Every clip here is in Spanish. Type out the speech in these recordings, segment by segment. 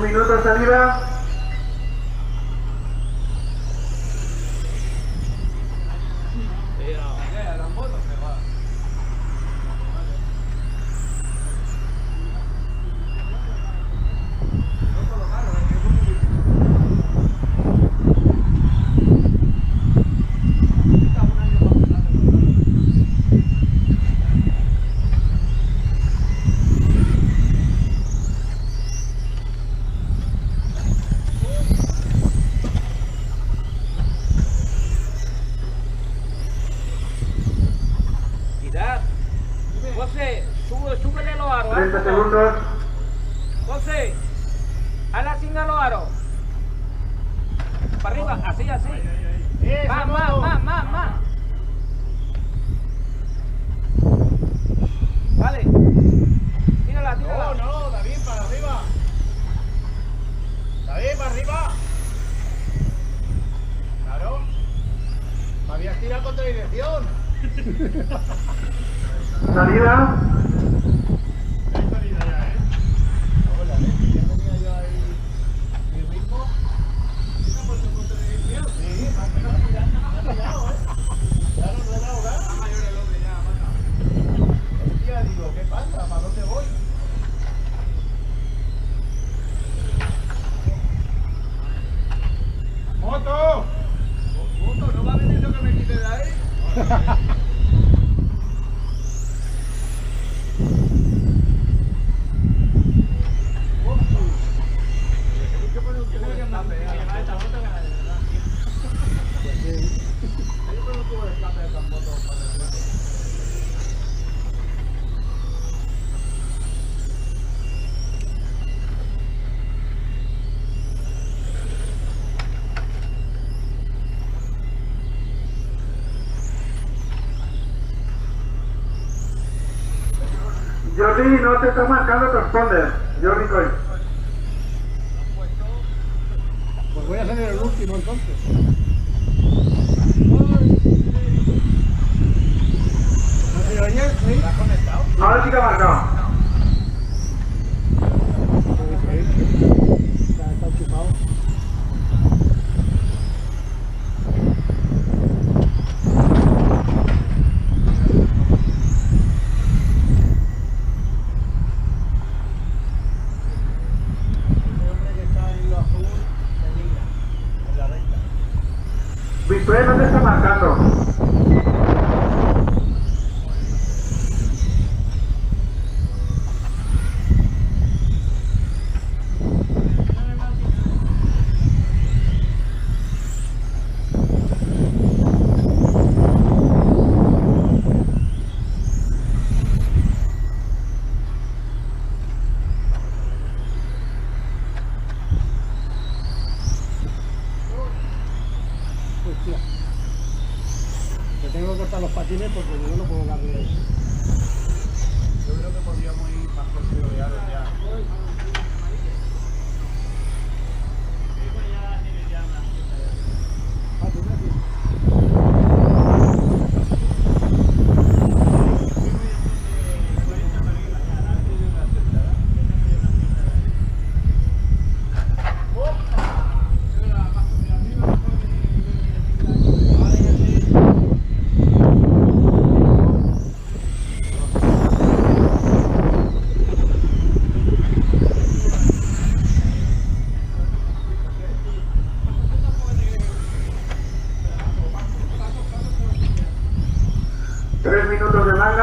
Un minuto de salida. José, súbele los aros. 30 segundos. José, haz así a los aros. Para arriba, así. Más. Vale. Tírala. No, David, para arriba. David, para arriba. Claro. Me habías tirado contra dirección. Salida. Hay salida ya, Hola, ya tenía yo ahí mi ritmo. ¿Me ha puesto contra dirección? Sí, me ha tirado, Ya no le he dado nada. Está mayor el hombre ya, mata. Hostia, digo, ¿qué pasa? ¿Para dónde voy? ¡Moto! ¿Moto? ¿No va a venir lo que me quite de ahí? Jordi, no te está marcando transponder. Jordi Coy. Pues voy a salir el último entonces. ¿No se oye? ¿Sí? ¿Estás conectado? Ahora sí que ha marcado. Está enchufado. Bisbee no te está marcando. Hostia. Me tengo que cortar los patines porque yo no puedo darle. Yo creo que podríamos ir más considerados ya.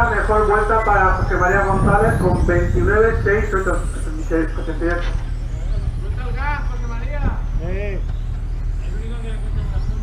Mejor vuelta para José María González con 29.688. Suelta el gas, José María. El único que le cuesta el razón.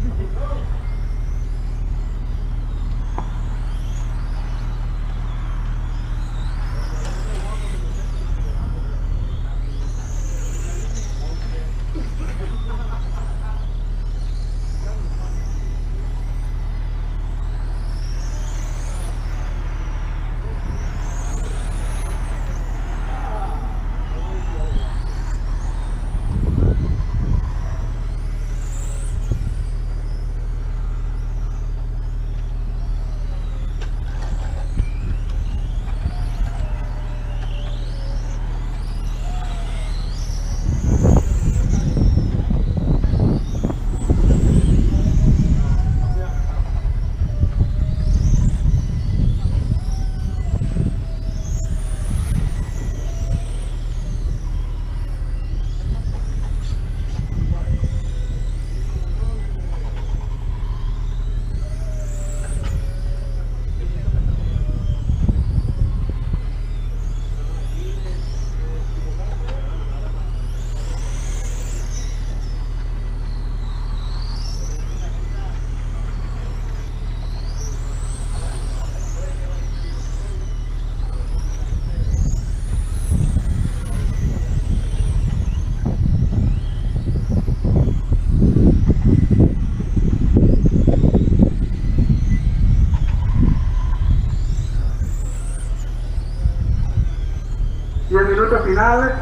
minuto final.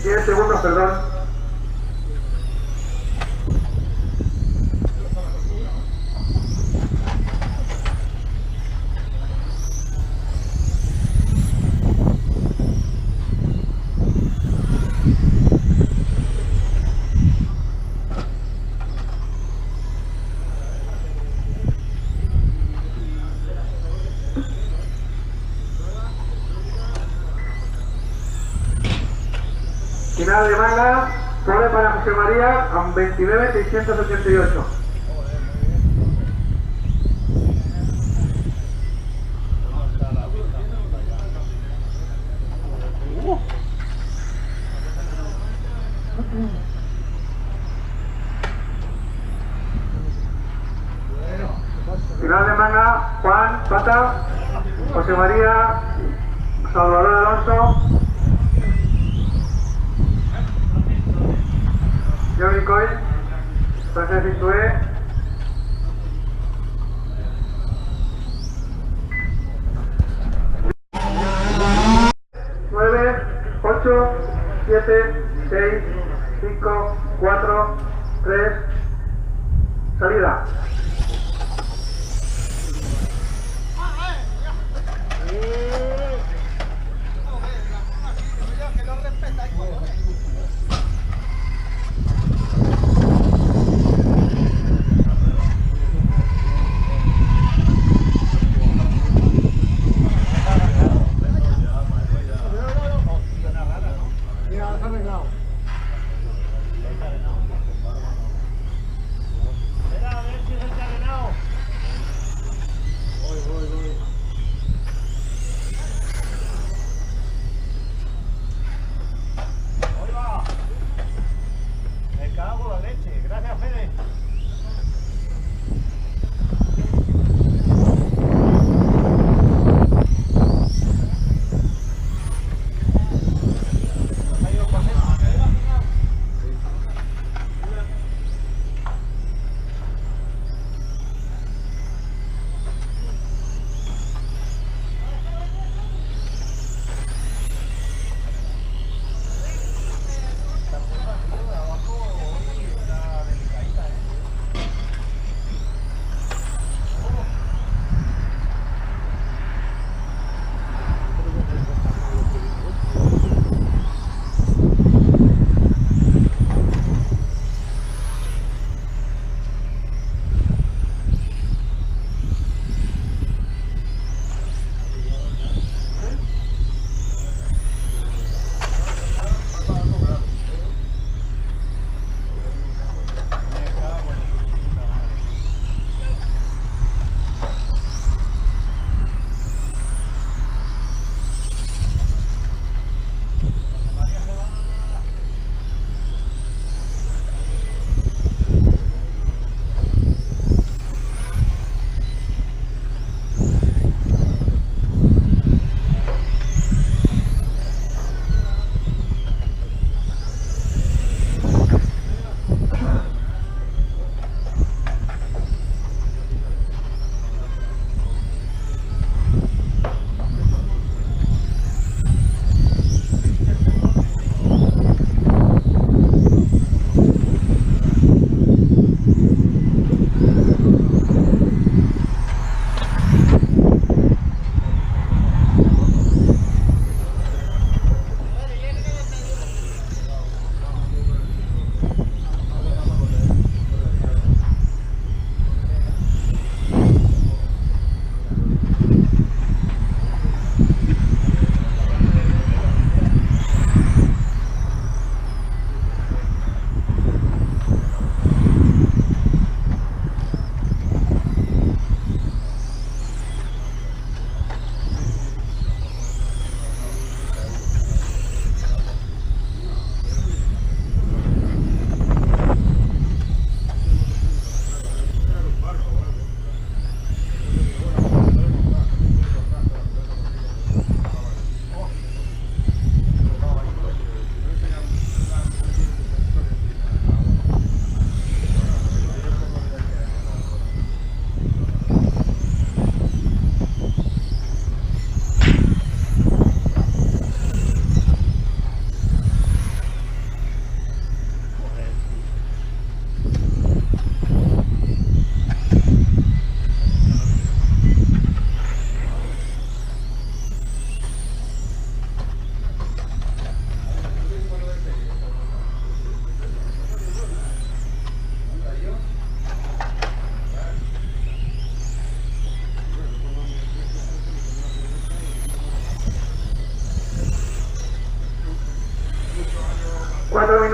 10 segundos, perdón. Final de manga, pole para José María a 29.688. Final de manga, Juan Pata, José María, Salvador Alonso, Johnny Coy, José Fisué, nueve, 8, 7, 6, 5, 4, 3, salida.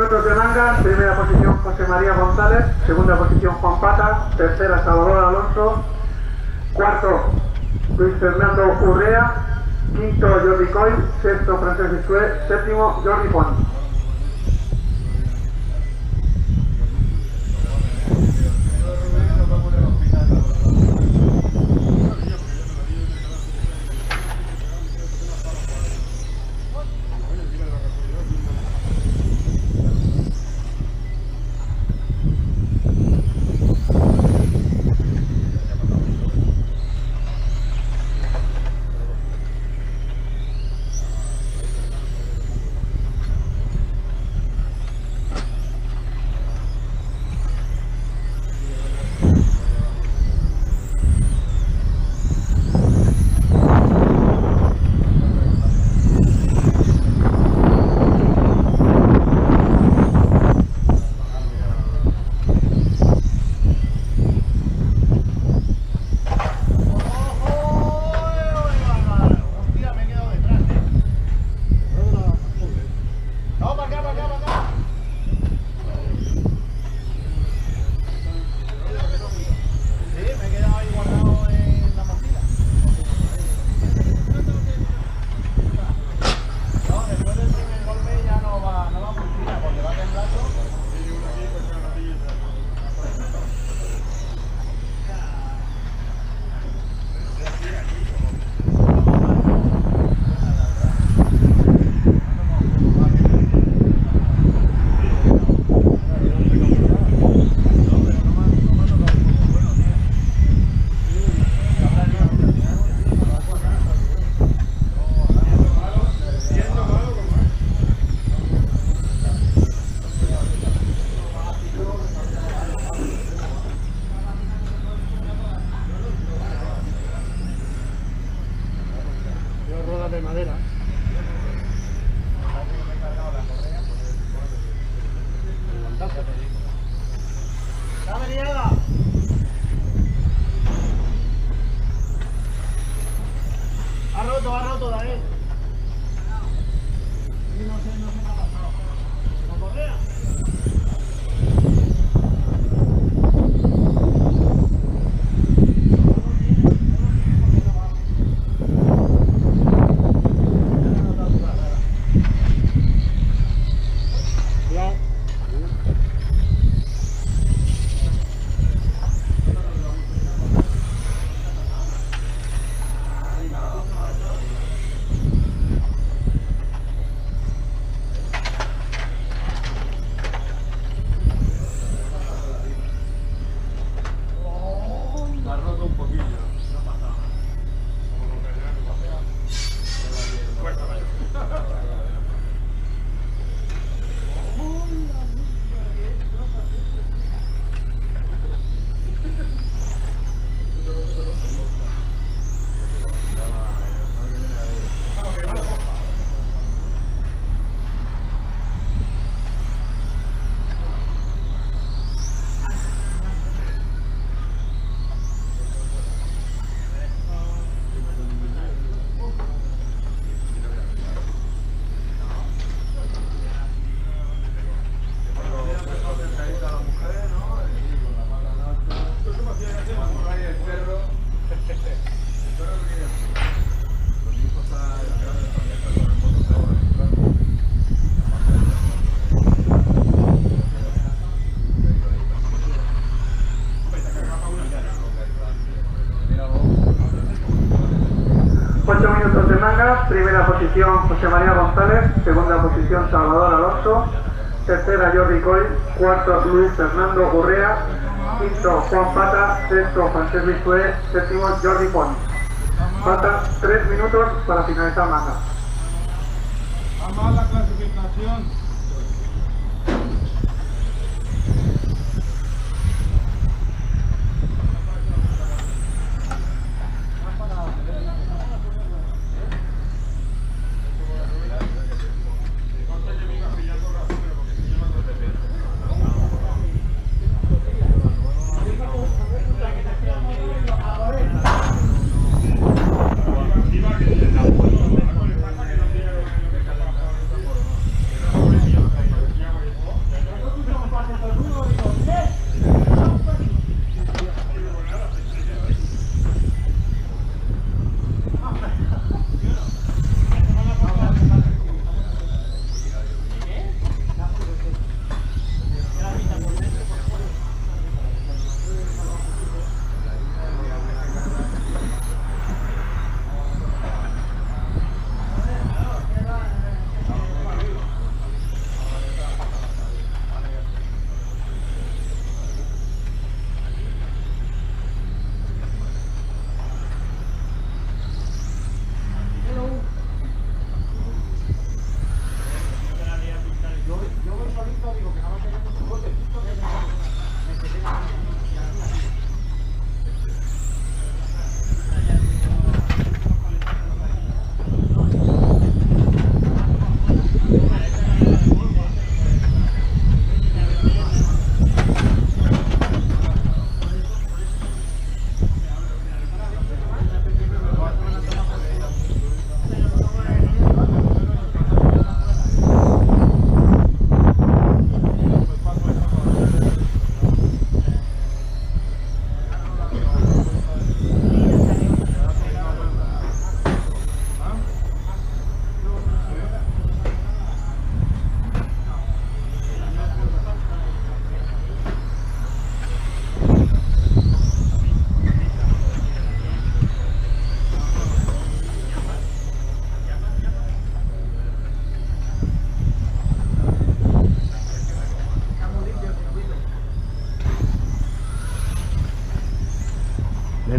minutos de manga, primera posición José María González, segunda posición Juan Pata, tercera Salvador Alonso, cuarto Luis Fernando Urrea, quinto Jordi Coll, sexto Francesc Biscué, séptimo Jordi Pont. De madera. ¡Dame liada! Ha roto, David. No sé qué ha pasado. ¿Con correa? Primera posición José María González, segunda posición Salvador Alonso, tercera Jordi Coll, cuarto Luis Fernando Urrea, quinto Juan Pata, sexto Francesc Biscué, séptimo Jordi Pont. Faltan 3 minutos para finalizar manga. Vamos a la clasificación.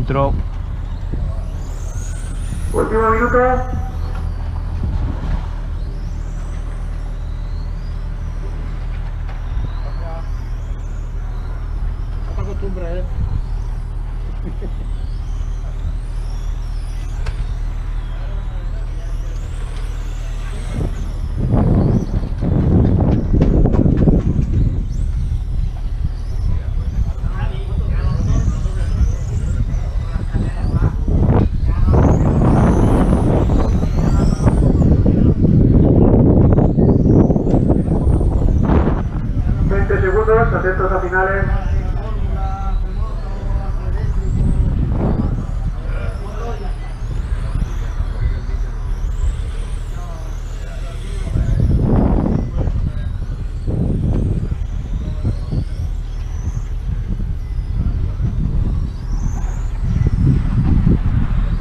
Entró. Último minuto. No te acostumbres, ¿eh? Atentos a finales.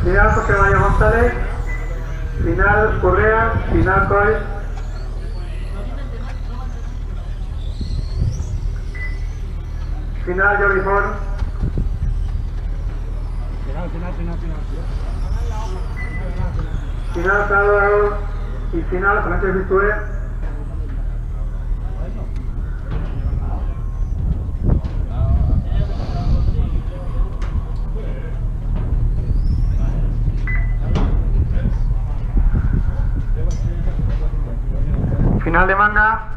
Final José María González, final Correa, final Coy. Final Jordi Ford. Final Salvador y final Francesc Visué. Final de manga.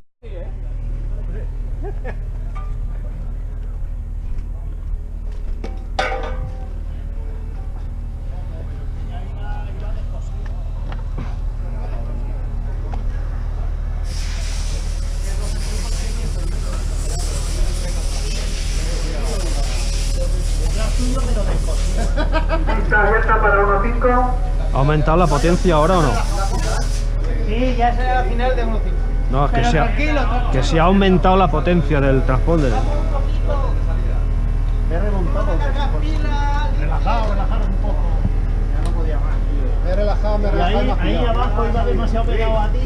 Pista abierta para 1.5. ¿Ha aumentado la potencia ahora o no? Sí, ya será la final de 1.5. No, es Pero tranquilo, que se ha aumentado la potencia del transponder. Me he remontado. Relajado un poco. Ya no podía más, tío. Me he relajado, me he relajado. Ahí abajo iba demasiado pegado a ti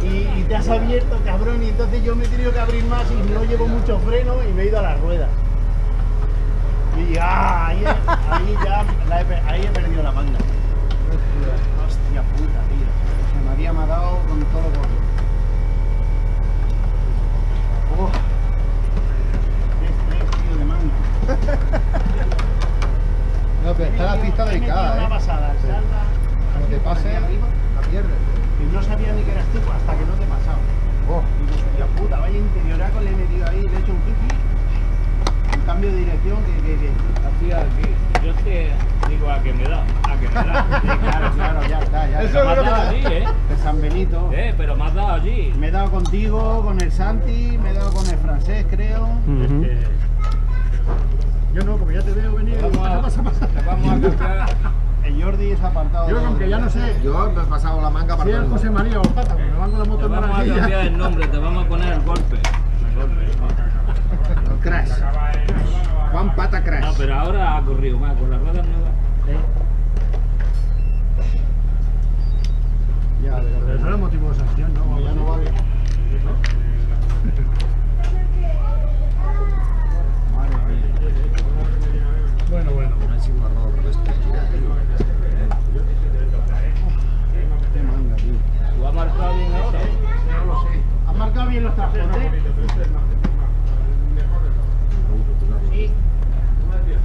y te has abierto, cabrón, y entonces yo me he tenido que abrir más y no llevo mucho freno y me he ido a las ruedas. Y ahí he perdido la manga. Hostia puta, tío. Se María me ha dado con todo gordo. Oh. Estrés, tío, de manga. No, pero está la pista delicada, Una pasada, salta. Como te pase, la pierdes. Y no sabía ni que eras tú hasta que no te pasaba. Oh. Digo, hostia puta, vaya interioraco le he metido ahí, le he hecho un pipi. Un cambio de dirección que... Así, así. Yo te digo a que me da. Sí, claro, ya está. Ya Eso está. es lo que Me has dado allí, ¿eh? De San Benito. Pero me has dado allí. Me he dado contigo, con el Santi, me he dado con el francés, creo. Ujú. Yo no, porque ya te veo venir. Vamos a cambiar. El Jordi es apartado. Yo, aunque ya no sé. Yo me he pasado la manga para todo. José María o Pata, porque me van con la Te moto en vamos a naranjilla. cambiar el nombre, te vamos a poner el golpe. Crash. Juan Pata Crash. No, pero ahora ha corrido más, con las ruedas nuevas. Ya, pero eso era motivo de sanción, ¿no? Ya no vale. Madre mía. Bueno. Ha sido un error este Qué manga, tío. ¿Tú has marcado bien ahora? No lo sé. ¿Has marcado bien los transportes? Sí.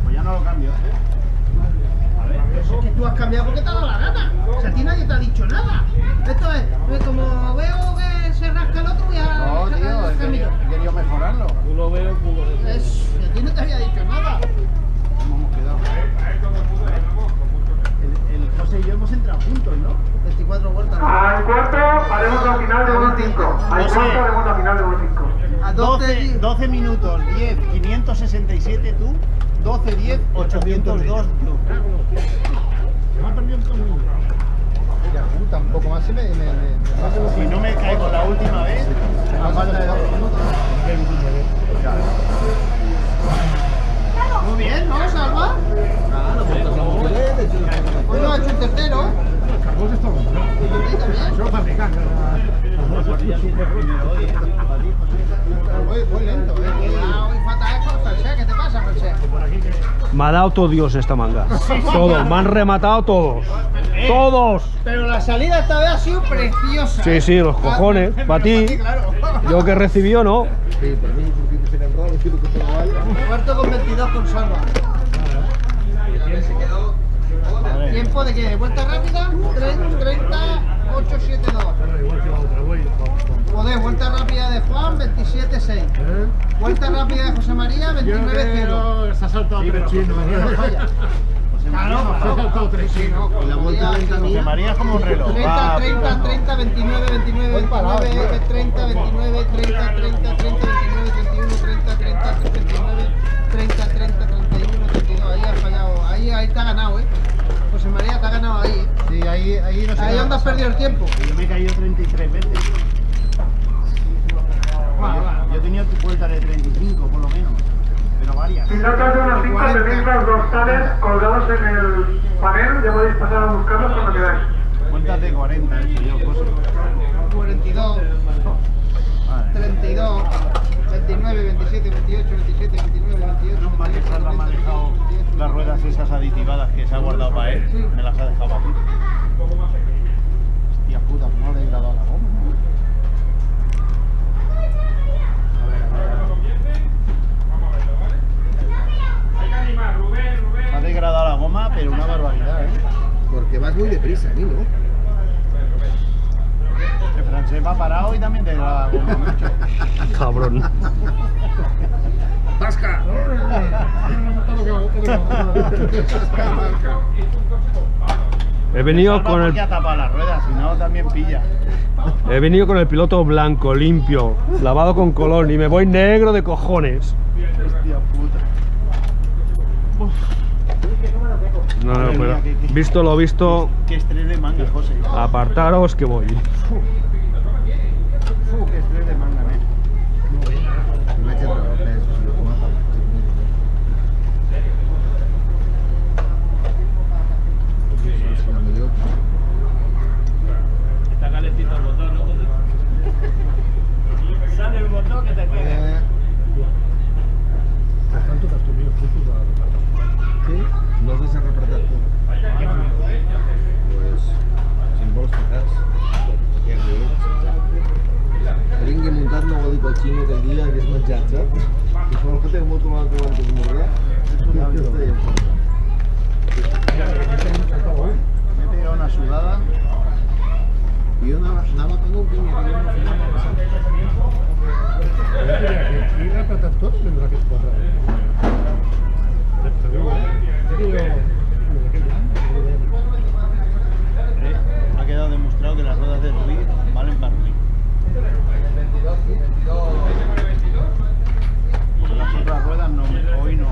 Pues ya no lo cambio. A ver, es que tú has cambiado porque te ha dado la gana. O sea, a ti nadie te ha dicho nada. Esto es como veo que se rasca el otro, voy a... No, tío, he querido mejorarlo. Tú lo veo, tú lo ves. A ti no te había dicho nada. ¿Cómo hemos quedado? El José y yo hemos entrado juntos, ¿no? 24 vueltas. Al cuarto haremos la final de 1.5. Al No sé. cuarto haremos la final de 1.5. A 12 minutos, 10, 567 tú, 12, 10, 802 yo. Ya, tampoco más se me pasa. Si no me caigo la última vez, A falta de 2 minutos. muy bien, ¿no, Salva? Hoy lo ha hecho el tercero. Voy lento, Hoy falta esto, Francés? ¿Qué te pasa, Francés? Me ha dado todo Dios esta manga. Todos, me han rematado todos. Todos. Pero la salida esta vez ha sido preciosa. Sí, sí, los cojones. Para ti. Claro. Yo que recibió, ¿no? Sí, para mí, porque te serán raros, quiero que todo vaya. Cuarto con 22 con salva. ¿Tiempo de qué? ¿Vuelta rápida? 30-8-7-2. Igual que la otra, voy. Joder, vuelta rápida de Juan, 27-6. Vuelta rápida de José María, 29-0. Se ha saltado tres chinos. Claro, Se ha saltado tres chinos. Y la vuelta lenta mía. María es como un reloj. 30, 30, 30, 29, 29, 29, 30, 29, 30, 30, 30, 29, 31, 30, 30, 29, 30, 30, 31, 32. Ahí has fallado. Ahí te ha ganado, José María te ha ganado ahí, Sí, ahí no sé. Ahí donde has perdido el tiempo. Yo me he caído 33 veces. Yo he tenido tu vuelta de 35 por lo menos, pero varias. Pilotos de unos 5 tenéis los dorsales colgados en el panel, ya podéis pasar a buscarlos cuando queráis. Vueltas de 40 he hecho yo, cosas. 42, 32, 29, 27, 28, 27, 29, 28. No mal que Sandra me ha dejado las ruedas esas aditivadas que se ha guardado para él, me las ha dejado aquí. Hostia puta, no le he degradado la goma. Me ha degradado la goma, pero una barbaridad, Porque vas muy deprisa, a mí, ¿no? El francés va parado y también degrada la goma mucho. Cabrón. ¡Tasca! He venido con Porque el, ha tapado las ruedas, si no también pilla. he venido con el piloto blanco, limpio, lavado con color y me voy negro de cojones. Hostia puta. No, no, pero visto lo visto, Qué estrés de manga, José. apartaros que voy. Qué estrés de manga, Me ha echado los pesos, lo que me ha faltado. Está calentito el botón, ¿no? Sale el botón que te queda. Están todas tus míos juntos para repartir. Sí, no has de repartir todo. Pues, sin vols tocats, què rius? Prenc i muntat no vol dir pel xino aquell dia que és menjat, saps? I quan que té molt mal que van morrer, ja estaria en forma. Me he pegado una sudada. I jo anava per un pinya, que jo no finava passat. I l'ha apretat tot menys aquests quatre. Segur, Ha quedado demostrado que las ruedas de Rubí valen para Rubí. Porque las otras ruedas no, hoy no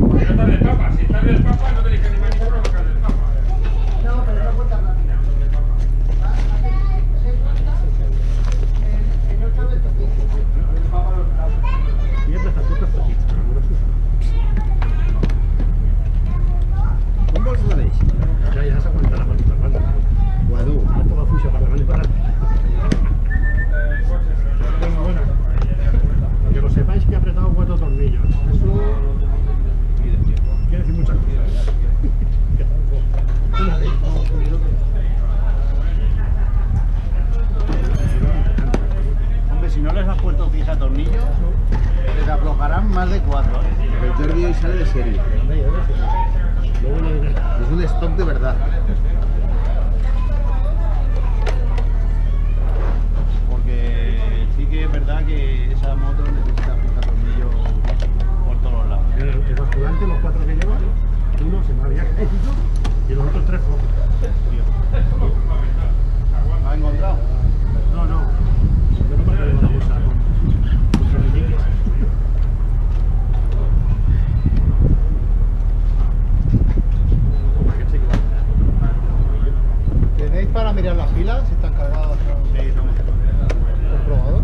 Si no estás de papa, si estás de papa no tenéis que animar ninguno porque estás de papa. No, pero no vuelta rápida. En 8 de toquito. i hem d'estar totes petites. Com vols la deixi? Ja s'aguantarà per tota banda. Guadu. Alto la fuixa per davant i per darrere. Bueno, bueno. Que lo sepáis que he apretado 4 tornillos. Eso quiere decir muchas cosas. Una de Hombre, si no les has puesto fija tornillos, te aflojarán más de 4. El Jordi hoy sale de serie. Es un stock de verdad. Porque sí que es verdad que esa moto necesita fija tornillos por todos lados. el basculante, los 4 que lleva, uno se me había caído y los otros 3 flojos. ¿Has encontrado? No, no. Yo no me llevo la bolsa con tornillos. ¿Tenéis para mirar las pilas si están cargadas? Sí, no. ¿Comprobador?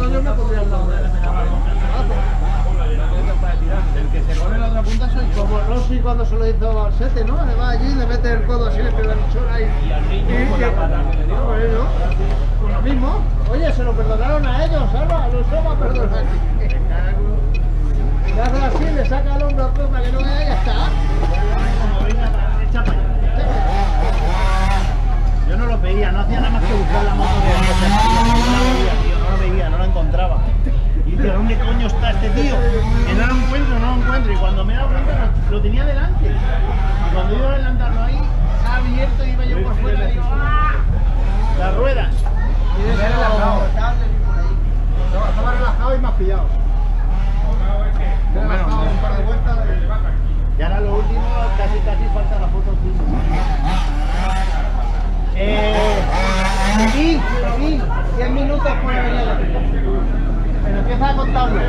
eso yo me pondría al lado de él. El que se pone la otra punta soy yo. Como Rossi cuando se lo hizo al Sete, ¿no? Le va allí, le mete el codo así, le pega el chora y al niño con la pata que le dio. Bueno, pues lo mismo. Oye, se lo perdonaron a ellos, Alba, no se va a perdonar. Le hace así, le saca el hombro para que no vea y ya está. Como venga, echa para allá. Yo no lo veía, no hacía nada más que buscar la moto de José María. No la veía, tío, no lo veía, no la encontraba. Y dice, ¿dónde coño está este tío? Que no lo encuentro. Y cuando me he dado cuenta, lo tenía delante. Y cuando iba a adelantarlo ahí, se ha abierto y iba yo por fuera y digo, ¡ah! Las ruedas. Y de ese relajado. Estaba relajado y más pillado. Relajado un par de vueltas. Y ahora lo último, casi falta la foto aquí, 10 minutos por la mañana. Pero empieza a contarlo.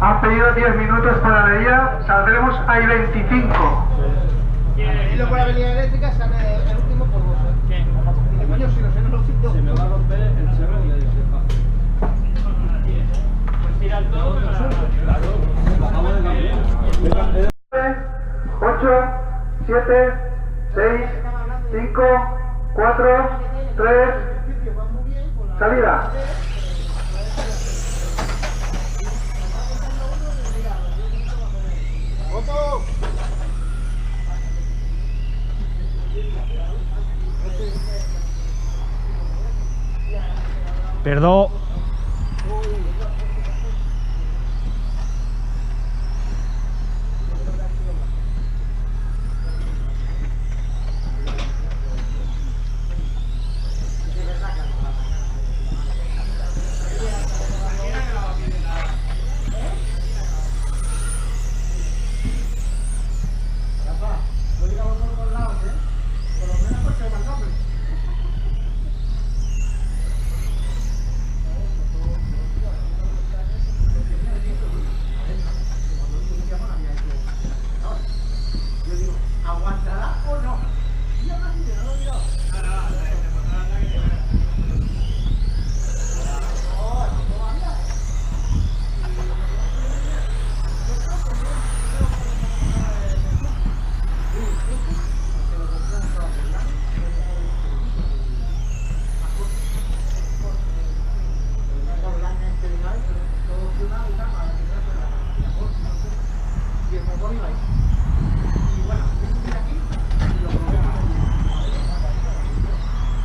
Han pedido 10 minutos para la día, saldremos a 25. Y luego la avenida eléctrica sale el último por vos. ¿Qué? Dice, coño, si no sé, no lo siento. Se me va a romper el cerro y le dice, pues tira el todo, claro, bajamos de camino. 8, 7, 6, 5, 4, 3, salida. Perdón.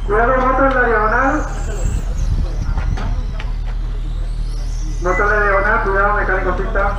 Cuidado, moto en la diagonal. Moto en la diagonal, cuidado, mecánico pista.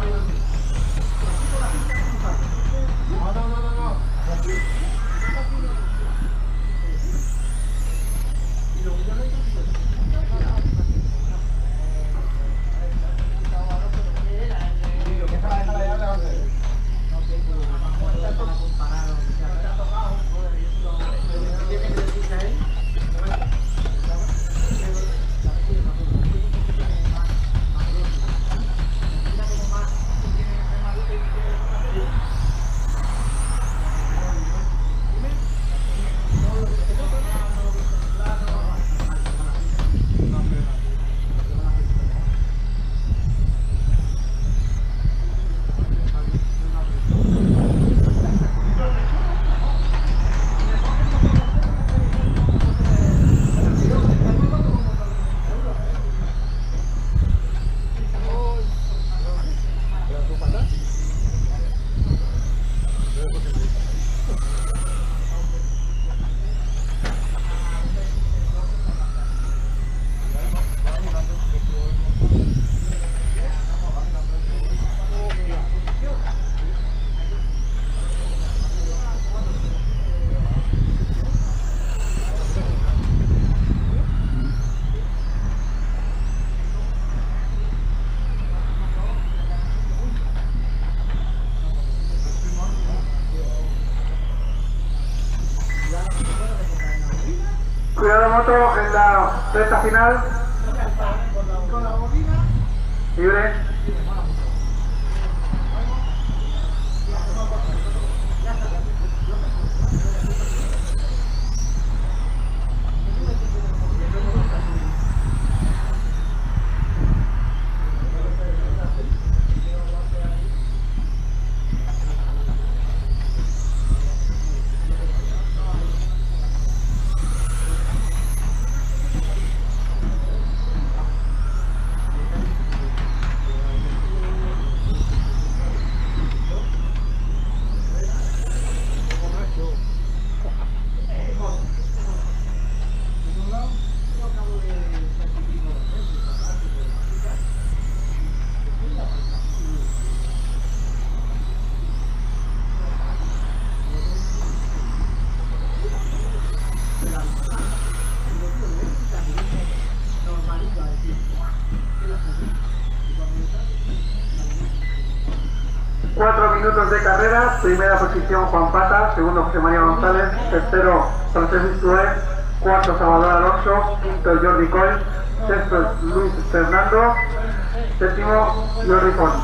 moto en la recta final. Libre. Minutos de carrera, primera posición Juan Pata, segundo José María González, tercero Francés Bisué, cuarto Salvador Alonso, quinto Jordi Coll, sexto Luis Fernando, séptimo Jordi Font.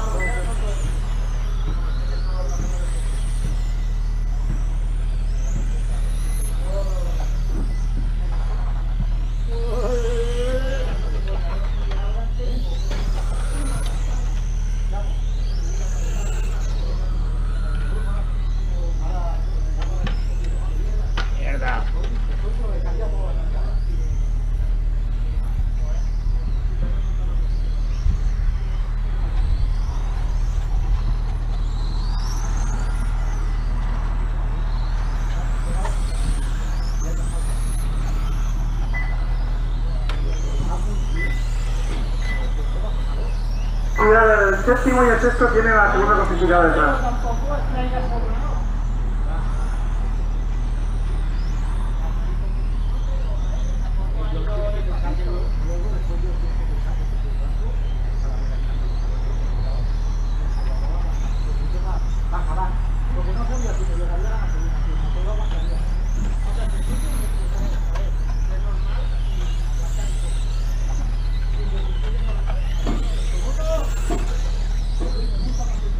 El séptimo y el sexto tienen la segunda clasificada detrás.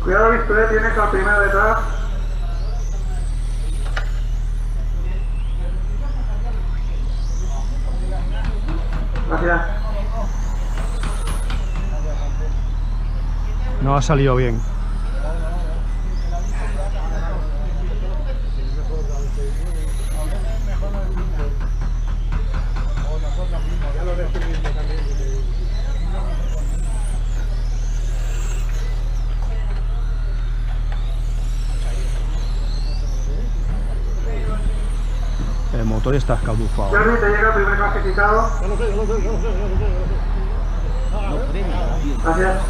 Cuidado, Victoria, tienes la primera detrás. Gracias. No ha salido bien. El motor está escaldufado. Jordi, te llega el primer clasificado. Gracias.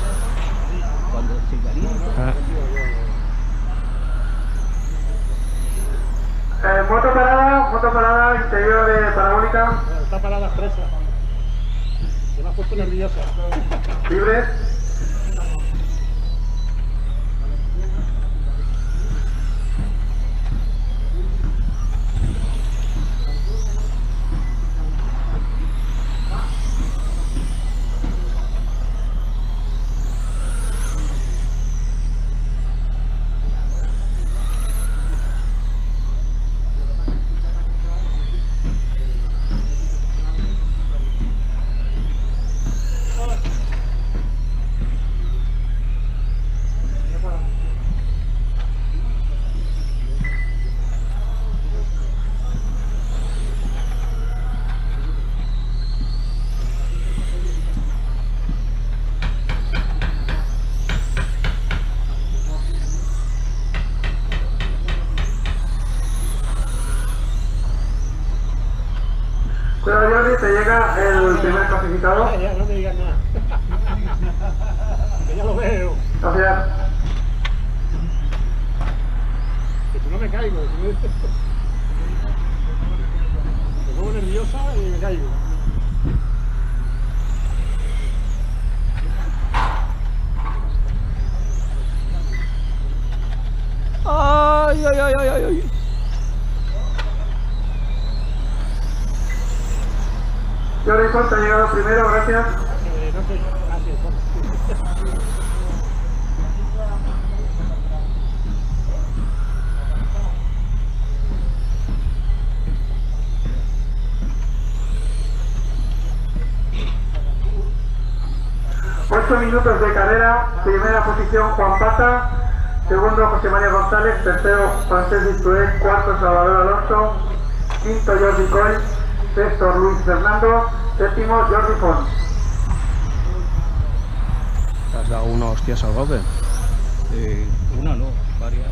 Moto parada, interior de parabólica. Está parada expresa. Se me ha puesto nerviosa. Libre. Cuidado, Jordi, te llega el primer clasificado. Ya, no me digas nada. Que ya lo veo. Gracias. Que si no me caigo. Me pongo nerviosa y me caigo. Ay, ay, ay, ay, ay. Jordi Font ha llegado primero, gracias. No soy yo. Ah, sí, bueno. 8 minutos de carrera, primera posición Juan Pata, segundo José María González, tercero Francesc Vistué, cuarto Salvador Alonso, quinto Jordi Coll, sexto Luis Fernando, séptimo Jordi Font. ¿Te has dado una hostia salvaje? Una no, varias.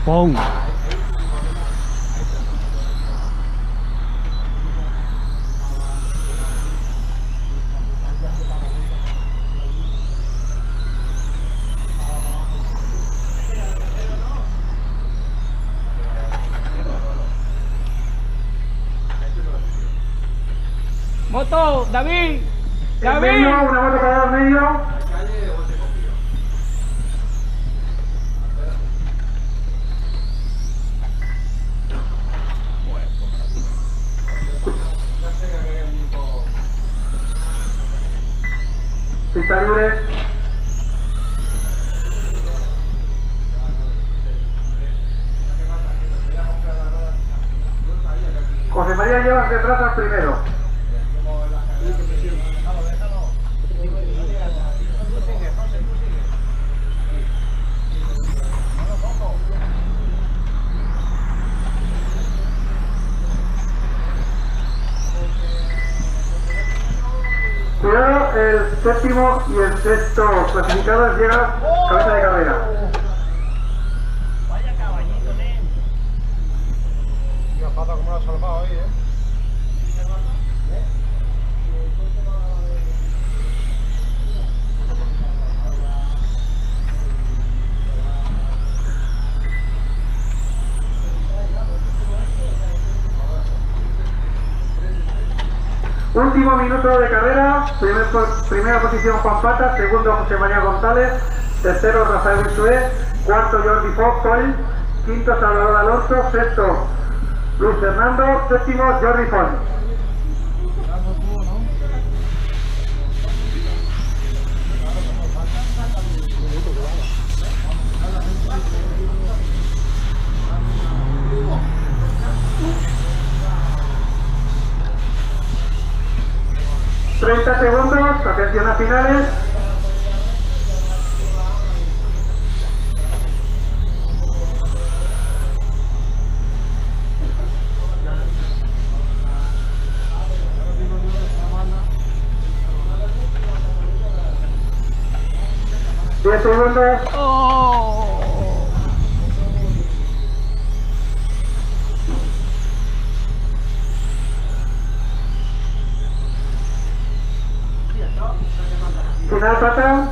¡Pum! Moto, David. En medio, una moto para el medio. Pista libre. José María lleva detrás al primero. Cuidado, el séptimo y el sexto clasificados llega cabeza de carrera. Vaya caballito, nen. Tío, Pata, ¿cómo lo has salvado hoy, Último minuto de carrera, primera posición Juan Pata, segundo José María González, tercero Rafael Vistué, cuarto Jordi Font, quinto Salvador Alonso, sexto Luis Fernando, séptimo Jordi Font. Segundos, atención a finales. Diez segundos. Final Pata.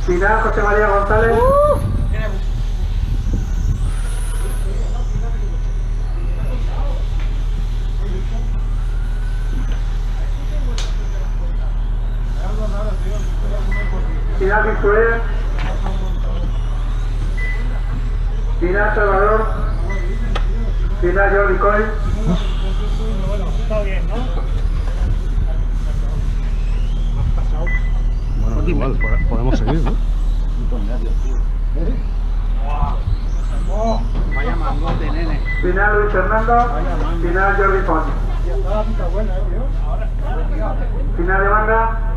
Final José María González. Final Vistué. Final Salvador. Final Jordi Coll. Está bien, ¿no? Bueno, igual, podemos seguir, ¿no? Vaya mangote, nene. Final Luis Fernando. Final Jordi Font. Final de banda.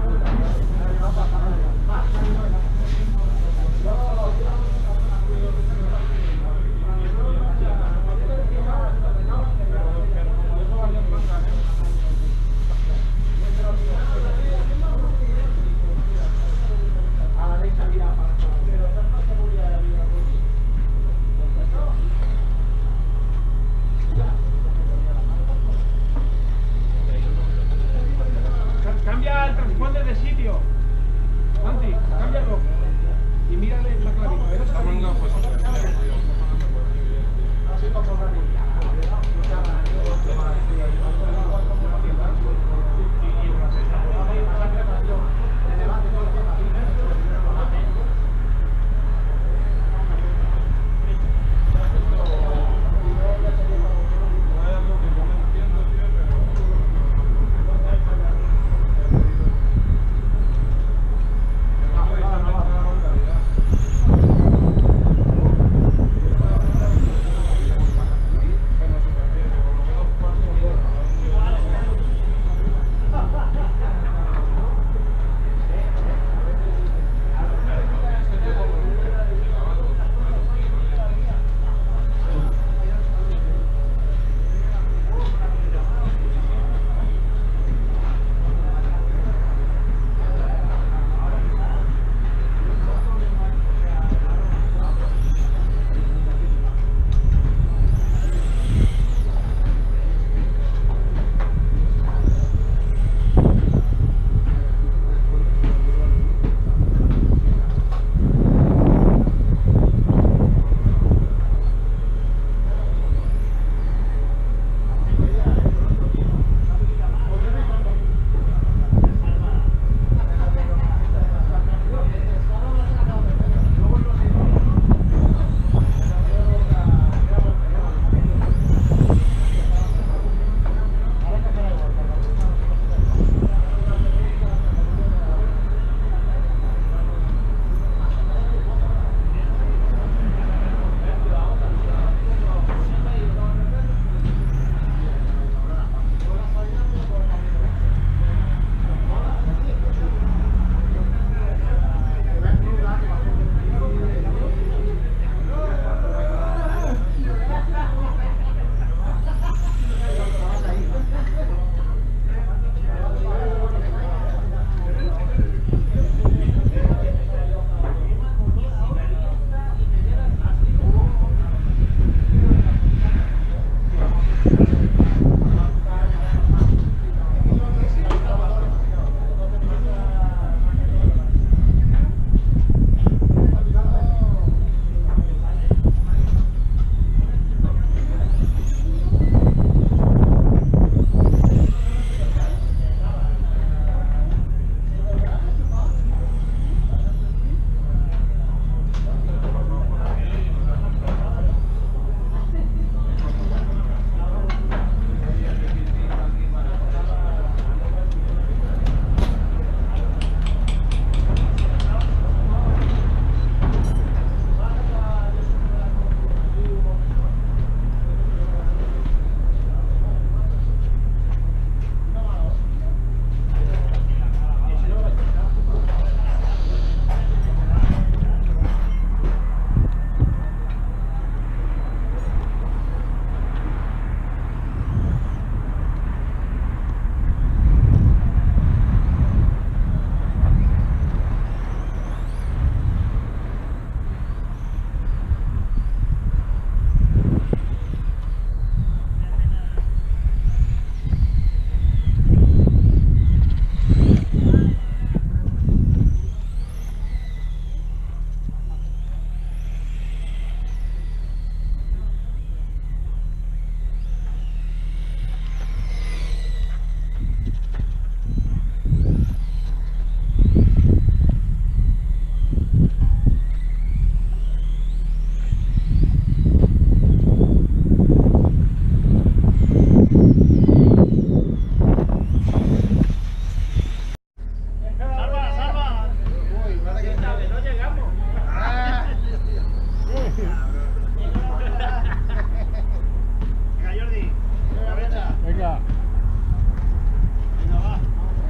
mírale la clavija, ¿ves?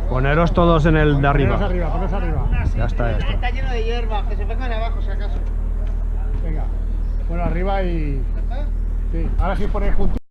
Poneros todos en el de arriba. Poneros arriba, poneros arriba. Ya está esto. Está lleno de hierba, que se vengan abajo si acaso. Venga, bueno, arriba y... ¿Ya está? Sí, ahora sí ponéis juntos.